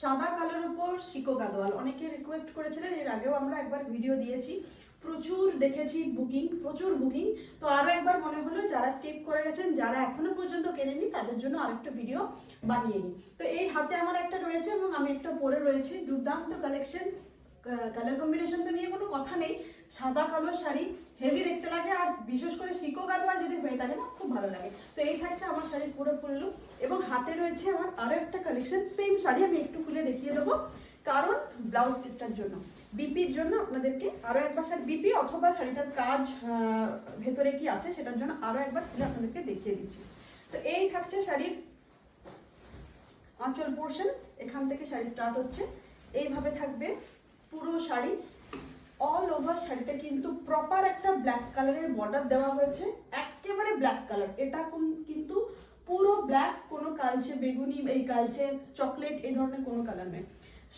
সাদা কালোর উপর শিকো গাদোয়াল অনেকে রিকোয়েস্ট করেছিলেন, এর আগেও আমরা একবার ভিডিও দিয়েছি, প্রচুর দেখেছি প্রচুর বুকিং। তো আরো একবার মনে হলো যারা স্কিপ করে গেছেন, যারা এখনো পর্যন্ত কেনেনি তাদের জন্য আরেকটা ভিডিও বানিয়ে নিই। তো এই হাতে আমার একটা রয়েছে এবং আমি একটা পরে রয়েছি, দুর্দান্ত কালেকশন। কালার কম্বিনেশন তো নিয়ে কোনো কথা নেই, সাদা কালো শাড়ি হেভি দেখতে লাগে, আর বিশেষ করে শিকো গাদোয়াল যদি হয়ে থাকে না খুব ভালো লাগে। তো এই থাকছে আমার শাড়ির পুরো ফুল লুক, এবং হাতে রয়েছে আমার আরো একটা কালেকশন, সেম শাড়ি আমি একটু খুলে দেখিয়ে দেবো, কারণ ব্লাউজ পিসটার জন্য, বিপির জন্য আপনাদেরকে আরো একবার শাড়ি বিপি অথবা শাড়িটার কাজ ভেতরে কি আছে সেটার জন্য আরো একবার খুলে আপনাদেরকে দেখিয়ে দিচ্ছি। তো এই থাকছে শাড়ির আঁচল পোর্শন, এখান থেকে শাড়ি স্টার্ট হচ্ছে, এইভাবে থাকবে পুরো শাড়ি। অল ওভার শাড়িতে কিন্তু প্রপার একটা ব্ল্যাক কালারের বর্ডার দেওয়া হয়েছে, একেবারে ব্ল্যাক কালার, এটা কিন্তু পুরো ব্ল্যাক, কোনো কালচে বেগুনি, এই কালচে চকলেট এই ধরনের কোনো কালার নেই,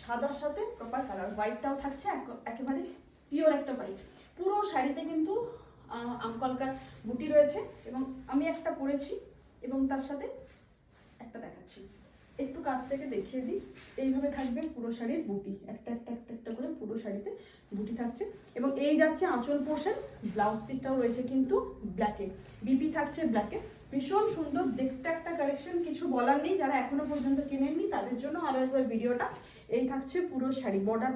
সাদার সাথে প্রপার কালার। হোয়াইটটাও থাকছে একেবারে পিওর একটা হোয়াইট। পুরো শাড়িতে কিন্তু আমকলকার বুটি রয়েছে, এবং আমি একটা পরেছি এবং তার সাথে একটা দেখাচ্ছি, একটু কাছ থেকে দেখিয়ে দিই। এইভাবে থাকবে পুরো শাড়ির বুটি, একটা একটা একটা একটা করে পুরো শাড়িতে বুটি থাকছে, এবং এই যাচ্ছে আঁচল পোর্শন। ব্লাউজ পিসটাও রয়েছে কিন্তু ব্ল্যাকে, বিপি থাকছে ব্ল্যাকে, ভীষণ সুন্দর দেখতে একটা কালেকশন, কিছু বলার নেই। যারা এখনো পর্যন্ত কেনেননি তাদের জন্য আরো একবার ভিডিওটা। এই থাকছে পুরো শাড়ি, বর্ডার